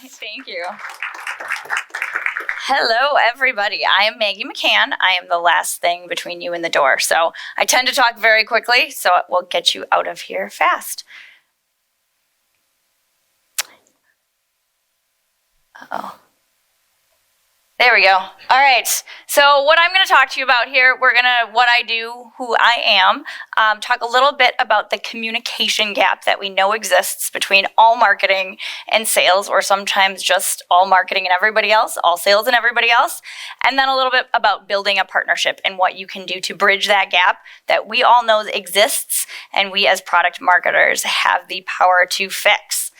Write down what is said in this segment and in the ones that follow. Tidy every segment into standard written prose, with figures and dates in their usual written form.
Thank you. Hello, everybody. I am Maggie McCann. I am the last thing between you and the door. So I tend to talk very quickly, so it will get you out of here fast. Uh-oh. There we go. All right. So what I'm going to talk to you about here, what I do, who I am, talk a little bit about the communication gap that we know exists between all marketing and sales, or sometimes just all marketing and everybody else, all sales and everybody else, and then a little bit about building a partnership and what you can do to bridge that gap that we all know exists and we as product marketers have the power to fix.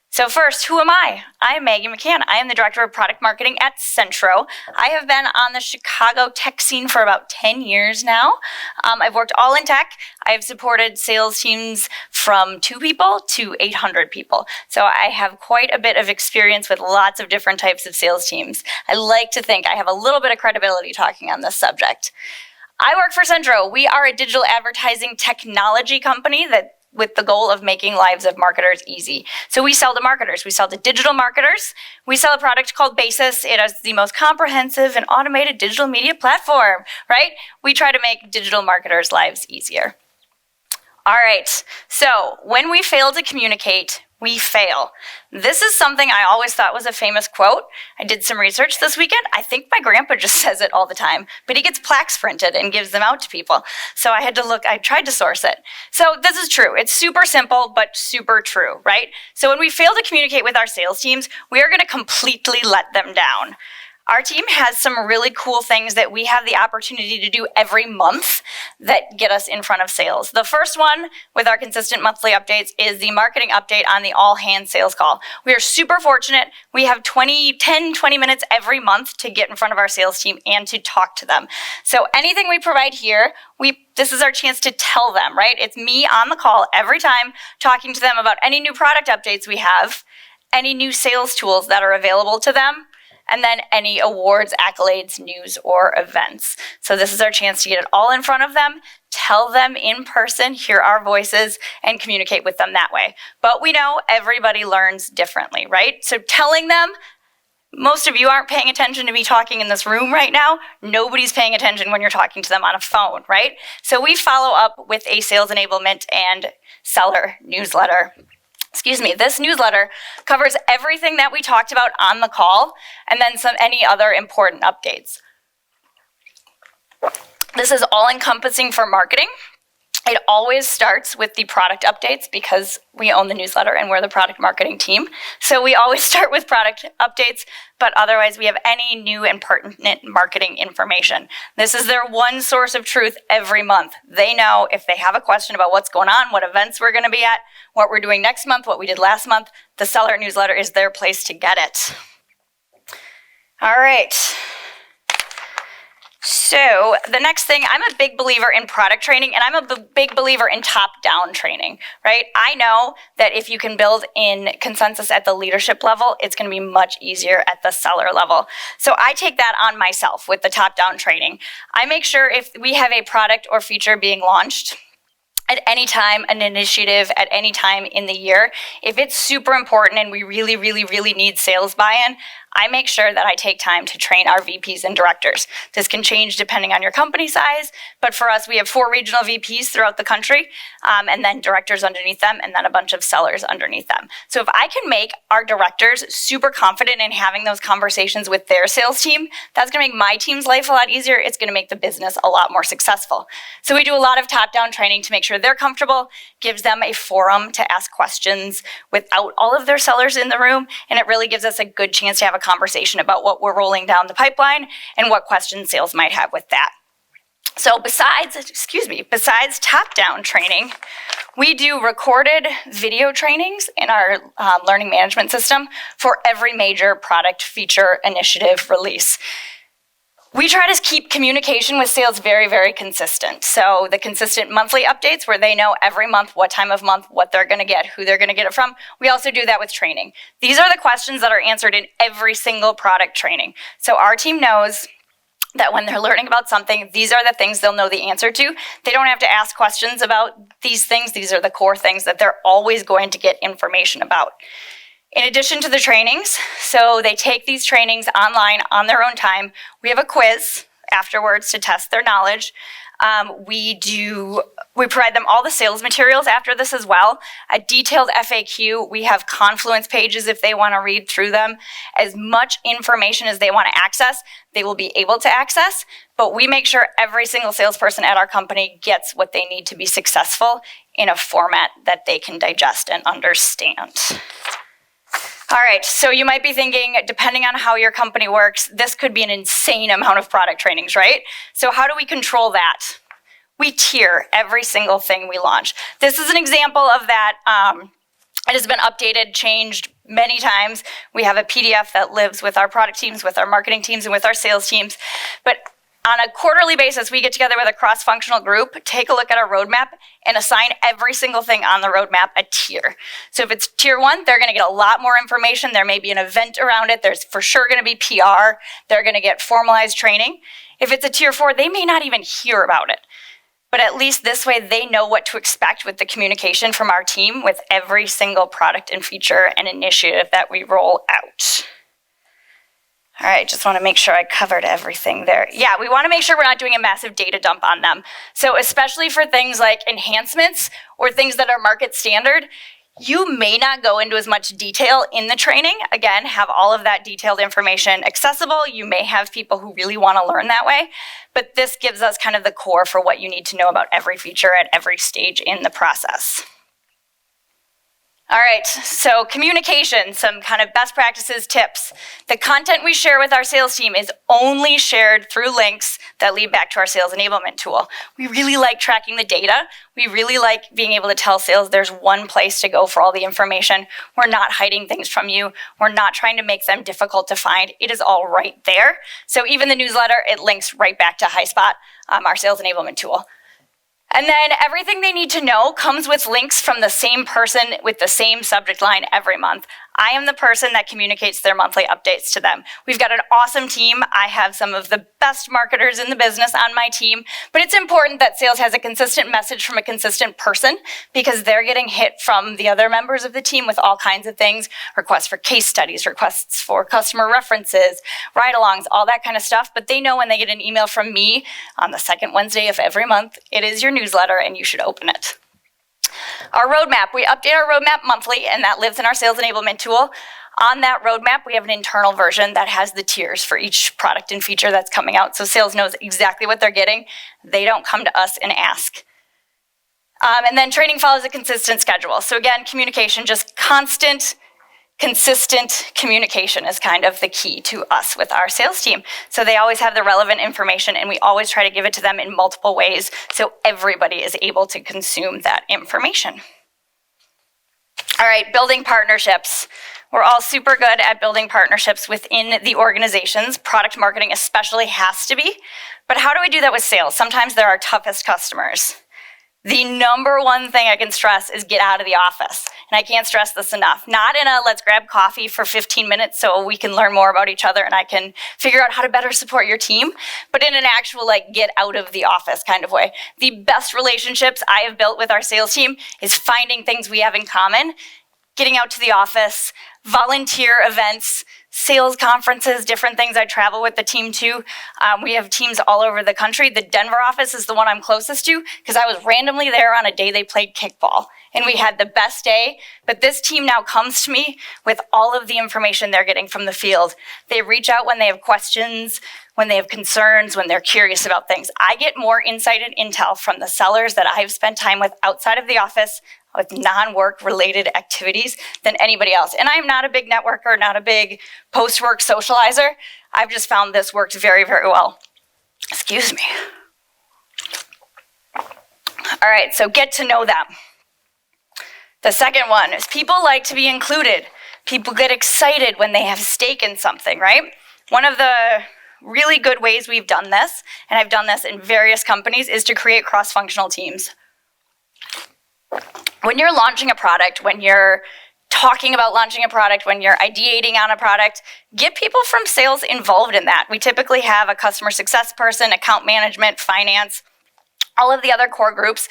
So first, who am I? I am Maggie McCann. I am the Director of Product Marketing at Centro. I have been on the Chicago tech scene for about 10 years now. I've worked all in tech. I've supported sales teams from 2 people to 800 people. So I have quite a bit of experience with lots of different types of sales teams. I like to think I have a little bit of credibility talking on this subject. I work for Centro. We are a digital advertising technology company with the goal of making lives of marketers easy. So we sell to marketers. We sell to digital marketers. We sell a product called Basis. It is the most comprehensive and automated digital media platform, right? We try to make digital marketers' lives easier. All right, so when we fail to communicate, we fail. This is something I always thought was a famous quote. I did some research this weekend. I think my grandpa just says it all the time, but he gets plaques printed and gives them out to people. So I tried to source it. So this is true. It's super simple, but super true, right? So when we fail to communicate with our sales teams, we are gonna completely let them down. Our team has some really cool things that we have the opportunity to do every month that get us in front of sales. The first one with our consistent monthly updates is the marketing update on the all-hands sales call. We are super fortunate. We have 20 minutes every month to get in front of our sales team and to talk to them. So anything we provide here, this is our chance to tell them, right? It's me on the call every time talking to them about any new product updates we have, any new sales tools that are available to them, and then any awards, accolades, news, or events. So this is our chance to get it all in front of them, tell them in person, hear our voices, and communicate with them that way. But we know everybody learns differently, right? So telling them, most of you aren't paying attention to me talking in this room right now. Nobody's paying attention when you're talking to them on a phone, right? So we follow up with a sales enablement and seller newsletter. This newsletter covers everything that we talked about on the call and then any other important updates. This is all-encompassing for marketing. It always starts with the product updates because we own the newsletter and we're the product marketing team. So we always start with product updates, but otherwise we have any new and pertinent marketing information. This is their one source of truth every month. They know if they have a question about what's going on, what events we're going to be at, what we're doing next month, what we did last month, the seller newsletter is their place to get it. All right. So the next thing, I'm a big believer in product training, and I'm a big believer in top-down training, right? I know that if you can build in consensus at the leadership level, it's going to be much easier at the seller level. So I take that on myself with the top-down training. I make sure if we have a product or feature being launched, at any time, an initiative at any time in the year, if it's super important and we really, really, really need sales buy-in, I make sure that I take time to train our VPs and directors. This can change depending on your company size, but for us, we have 4 regional VPs throughout the country, and then directors underneath them, and then a bunch of sellers underneath them. So if I can make our directors super confident in having those conversations with their sales team, that's gonna make my team's life a lot easier. It's gonna make the business a lot more successful. So we do a lot of top-down training to make sure they're comfortable, gives them a forum to ask questions without all of their sellers in the room, and it really gives us a good chance to have a conversation about what we're rolling down the pipeline and what questions sales might have with that. So besides top-down training, we do recorded video trainings in our learning management system for every major product, feature, initiative, release. We try to keep communication with sales very, very consistent. So the consistent monthly updates where they know every month, what time of month, what they're gonna get, who they're gonna get it from. We also do that with training. These are the questions that are answered in every single product training. So our team knows that when they're learning about something, these are the things they'll know the answer to. They don't have to ask questions about these things. These are the core things that they're always going to get information about. In addition to the trainings, so they take these trainings online on their own time. We have a quiz afterwards to test their knowledge. We provide them all the sales materials after this as well, a detailed FAQ. We have Confluence pages if they want to read through them. As much information as they want to access, they will be able to access, but we make sure every single salesperson at our company gets what they need to be successful in a format that they can digest and understand. All right, so you might be thinking, depending on how your company works, this could be an insane amount of product trainings, right? So how do we control that? We tier every single thing we launch. This is an example of that. It has been updated, changed many times. We have a PDF that lives with our product teams, with our marketing teams, and with our sales teams. But on a quarterly basis, we get together with a cross-functional group, take a look at our roadmap, and assign every single thing on the roadmap a tier. So if it's tier 1, they're going to get a lot more information. There may be an event around it. There's for sure going to be PR. They're going to get formalized training. If it's a tier 4, they may not even hear about it. But at least this way, they know what to expect with the communication from our team with every single product and feature and initiative that we roll out. All right, just want to make sure I covered everything there. Yeah, we want to make sure we're not doing a massive data dump on them. So especially for things like enhancements or things that are market standard, you may not go into as much detail in the training. Again, have all of that detailed information accessible. You may have people who really want to learn that way, but this gives us kind of the core for what you need to know about every feature at every stage in the process. All right, so communication, some kind of best practices, tips. The content we share with our sales team is only shared through links that lead back to our sales enablement tool. We really like tracking the data. We really like being able to tell sales there's one place to go for all the information. We're not hiding things from you. We're not trying to make them difficult to find. It is all right there. So even the newsletter, it links right back to HighSpot, our sales enablement tool. And then everything they need to know comes with links from the same person with the same subject line every month. I am the person that communicates their monthly updates to them. We've got an awesome team. I have some of the best marketers in the business on my team, but it's important that sales has a consistent message from a consistent person because they're getting hit from the other members of the team with all kinds of things, requests for case studies, requests for customer references, ride-alongs, all that kind of stuff. But they know when they get an email from me on the second Wednesday of every month, it is your newsletter and you should open it. Our roadmap, we update our roadmap monthly, and that lives in our sales enablement tool. On that roadmap, we have an internal version that has the tiers for each product and feature that's coming out, so sales knows exactly what they're getting. They don't come to us and ask. And then training follows a consistent schedule. So again, communication, just constant, consistent communication is kind of the key to us with our sales team. So they always have the relevant information, and we always try to give it to them in multiple ways so everybody is able to consume that information. All right, building partnerships. We're all super good at building partnerships within the organizations. Product marketing especially has to be. But how do we do that with sales? Sometimes they're our toughest customers. The number one thing I can stress is get out of the office. And I can't stress this enough. Not in a let's grab coffee for 15 minutes so we can learn more about each other and I can figure out how to better support your team, but in an actual like get out of the office kind of way. The best relationships I have built with our sales team is finding things we have in common, getting out to the office, volunteer events, sales conferences, different things I travel with the team to. We have teams all over the country. The Denver office is the one I'm closest to because I was randomly there on a day they played kickball. And we had the best day, but this team now comes to me with all of the information they're getting from the field. They reach out when they have questions, when they have concerns, when they're curious about things. I get more insight and intel from the sellers that I've spent time with outside of the office with non-work related activities than anybody else. And I'm not a big networker, not a big post-work socializer. I've just found this works very, very well. Excuse me. All right, so get to know them. The second one is people like to be included. People get excited when they have stake in something, right? One of the really good ways we've done this, and I've done this in various companies, is to create cross-functional teams. When you're launching a product, when you're talking about launching a product, when you're ideating on a product, get people from sales involved in that. We typically have a customer success person, account management, finance, all of the other core groups.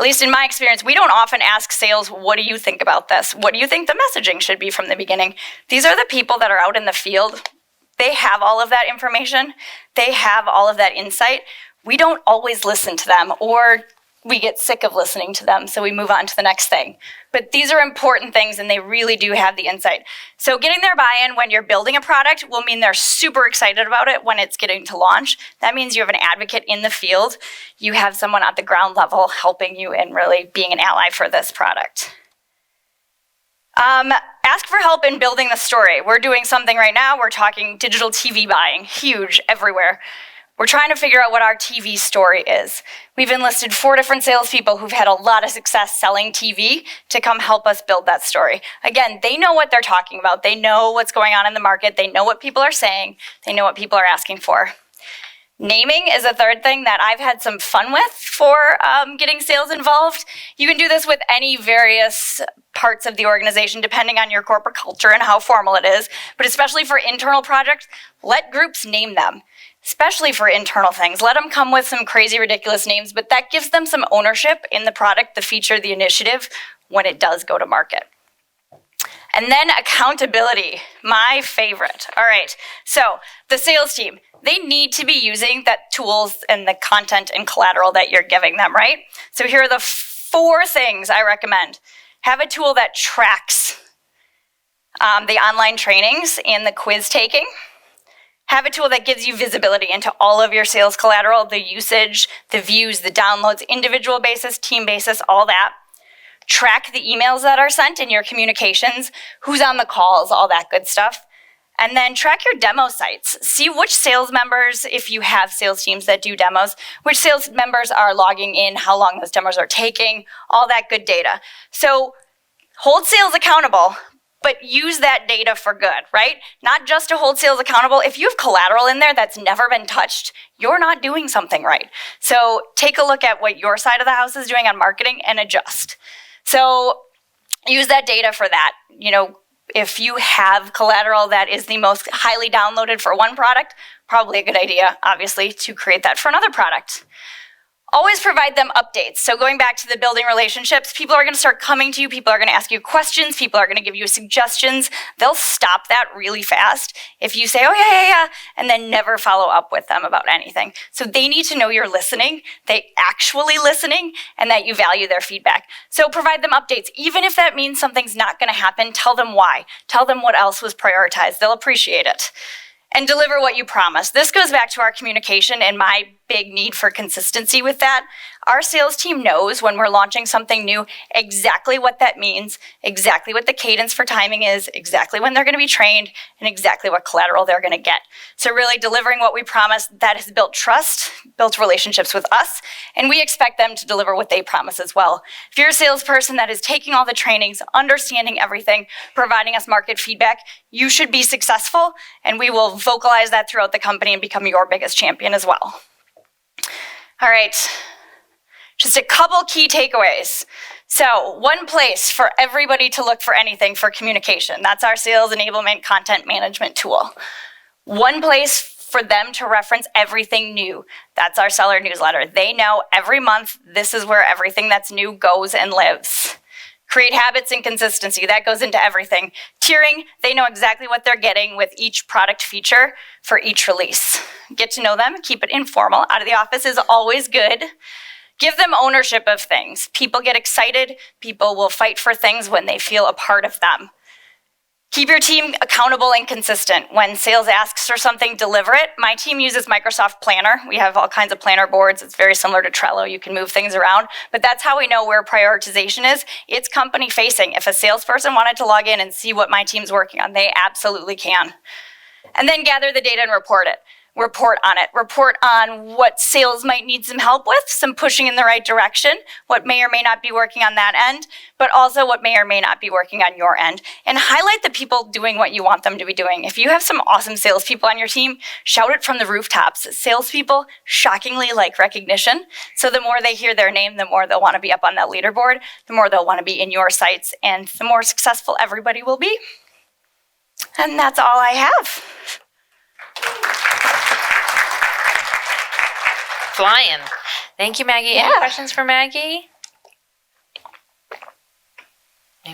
at least in my experience, we don't often ask sales, what do you think about this? What do you think the messaging should be from the beginning? These are the people that are out in the field. They have all of that information. They have all of that insight. We don't always listen to them, or we get sick of listening to them, so we move on to the next thing. But these are important things, and they really do have the insight. So getting their buy-in when you're building a product will mean they're super excited about it when it's getting to launch. That means you have an advocate in the field. You have someone at the ground level helping you and really being an ally for this product. Ask for help in building the story. We're doing something right now. We're talking digital TV buying, huge everywhere. We're trying to figure out what our TV story is. We've enlisted 4 different salespeople who've had a lot of success selling TV to come help us build that story. Again, they know what they're talking about. They know what's going on in the market. They know what people are saying. They know what people are asking for. Naming is a third thing that I've had some fun with for getting sales involved. You can do this with any various parts of the organization, depending on your corporate culture and how formal it is. But especially for internal projects, let groups name them. Especially for internal things. Let them come with some crazy, ridiculous names, but that gives them some ownership in the product, the feature, the initiative when it does go to market. And then accountability, my favorite. All right, so the sales team, they need to be using that tools and the content and collateral that you're giving them, right? So here are the 4 things I recommend. Have a tool that tracks the online trainings and the quiz taking. Have a tool that gives you visibility into all of your sales collateral, the usage, the views, the downloads, individual basis, team basis, all that. Track the emails that are sent in your communications, who's on the calls, all that good stuff. And then track your demo sites. See which sales members, if you have sales teams that do demos, which sales members are logging in, how long those demos are taking, all that good data. So hold sales accountable, but use that data for good, right? Not just to hold sales accountable. If you have collateral in there that's never been touched, you're not doing something right. So take a look at what your side of the house is doing on marketing and adjust. So use that data for that. You know, if you have collateral that is the most highly downloaded for one product, probably a good idea, obviously, to create that for another product. Always provide them updates. So going back to the building relationships, people are going to start coming to you. People are going to ask you questions. People are going to give you suggestions. They'll stop that really fast if you say, oh, yeah, and then never follow up with them about anything. So they need to know you're listening, they actually listening, and that you value their feedback. So provide them updates. Even if that means something's not going to happen, tell them why. Tell them what else was prioritized. They'll appreciate it. And deliver what you promise. This goes back to our communication and my big need for consistency with that. Our sales team knows when we're launching something new exactly what that means, exactly what the cadence for timing is, exactly when they're going to be trained, and exactly what collateral they're going to get. So really delivering what we promise, that has built trust, built relationships with us, and we expect them to deliver what they promise as well. If you're a salesperson that is taking all the trainings, understanding everything, providing us market feedback, you should be successful, and we will vocalize that throughout the company and become your biggest champion as well. All right. Just a couple key takeaways. So one place for everybody to look for anything for communication. That's our sales enablement content management tool. One place for them to reference everything new. That's our seller newsletter. They know every month this is where everything that's new goes and lives. Create habits and consistency. That goes into everything. Tiering, they know exactly what they're getting with each product feature for each release. Get to know them, keep it informal. Out of the office is always good. Give them ownership of things. People get excited. People will fight for things when they feel a part of them. Keep your team accountable and consistent. When sales asks for something, deliver it. My team uses Microsoft Planner. We have all kinds of planner boards. It's very similar to Trello. You can move things around. But that's how we know where prioritization is. It's company facing. If a salesperson wanted to log in and see what my team's working on, they absolutely can. And then gather the data and report it. Report on it. Report on what sales might need some help with, some pushing in the right direction, what may or may not be working on that end, but also what may or may not be working on your end. And highlight the people doing what you want them to be doing. If you have some awesome salespeople on your team, shout it from the rooftops. Salespeople shockingly like recognition. So the more they hear their name, the more they'll want to be up on that leaderboard, the more they'll want to be in your sites, and the more successful everybody will be. And that's all I have. Flying. Thank you, Maggie. Yeah. Any questions for Maggie?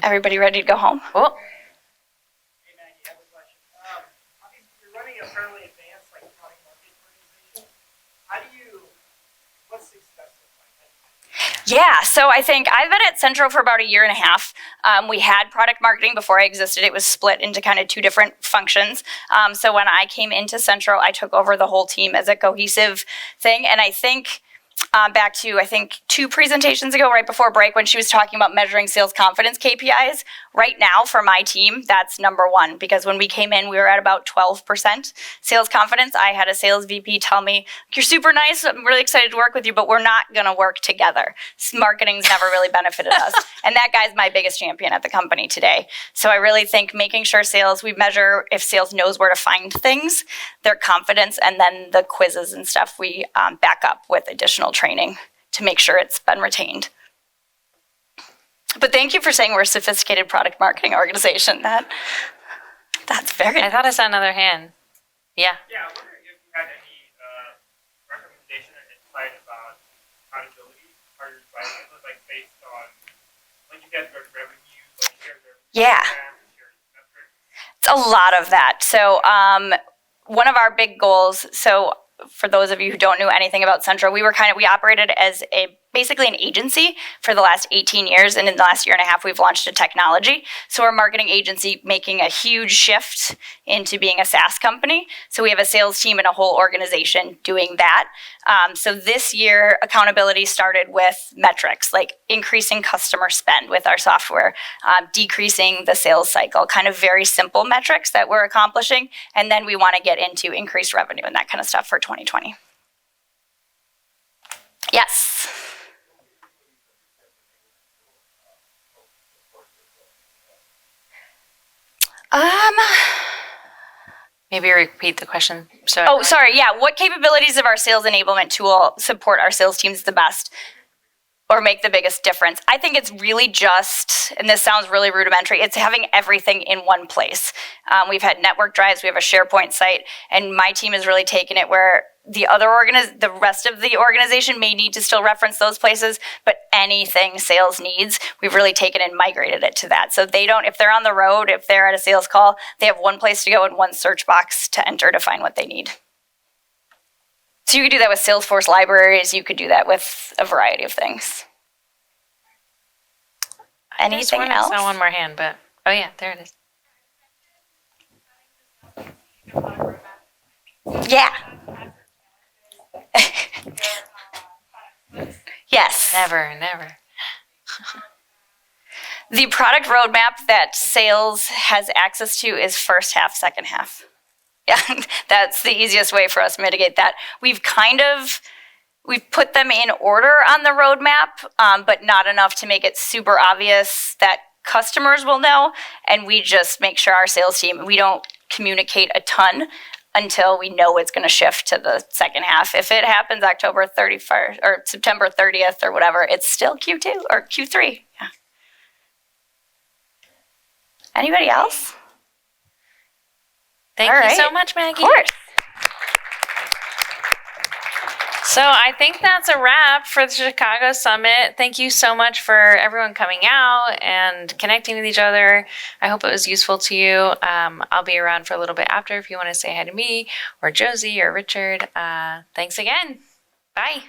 Everybody ready to go home? Oh, Hey Maggie, I have a question. Obviously, you're running a fairly advanced product marketing organization. What's success look like? Yeah, so I think I've been at Centro for about a year and a half. We had product marketing before I existed. It was split into kind of two different functions. So when I came into Centro, I took over the whole team as a cohesive thing. And I think back to, I think, 2 presentations ago, right before break, when she was talking about measuring sales confidence KPIs. Right now, for my team, that's number 1, because when we came in, we were at about 12% sales confidence. I had a sales VP tell me, "You're super nice. I'm really excited to work with you, but we're not going to work together. Marketing's never really benefited us." And that guy's my biggest champion at the company today. So I really think making sure sales, we measure if sales knows where to find things, their confidence, and then the quizzes and stuff we back up with additional training to make sure it's been retained. But thank you for saying we're a sophisticated product marketing organization. That's very. I thought I saw another hand. Yeah. Yeah, I wonder if you had any recommendation or insight about accountability or your advice, based on you guys go to revenue, shared revenue. Yeah. Shared metrics. It's a lot of that. So one of our big goals, so for those of you who don't know anything about Centro, we operated as basically an agency for the last 18 years, and in the last year and a half, we've launched a technology. So we're a marketing agency making a huge shift into being a SaaS company. So we have a sales team and a whole organization doing that. So this year, accountability started with metrics, like increasing customer spend with our software, decreasing the sales cycle, kind of very simple metrics that we're accomplishing. And then we want to get into increased revenue and that kind of stuff for 2020. Yes. Maybe repeat the question. Sorry. Yeah. What capabilities of our sales enablement tool support our sales teams the best or make the biggest difference? I think it's really just, and this sounds really rudimentary, it's having everything in one place. We've had network drives, we have a SharePoint site, and my team has really taken it where the rest of the organization may need to still reference those places, but anything sales needs, we've really taken and migrated it to that. So if they're on the road, if they're at a sales call, they have one place to go and one search box to enter to find what they need. So you could do that with Salesforce libraries, you could do that with a variety of things. Anything else? I saw one more hand, but oh yeah, there it is. Yeah. Yes. Never. The product roadmap that sales has access to is first half, second half. Yeah, that's the easiest way for us to mitigate that. We've put them in order on the roadmap, but not enough to make it super obvious that customers will know. And we just make sure our sales team, we don't communicate a ton until we know it's going to shift to the second half. If it happens October 31st or September 30th or whatever, it's still Q2 or Q3. Yeah. Anybody else? Thank you so much, Maggie. Of course. So I think that's a wrap for the Chicago Summit. Thank you so much for everyone coming out and connecting with each other. I hope it was useful to you. I'll be around for a little bit after if you want to say hi to me or Josie or Richard. Thanks again. Bye.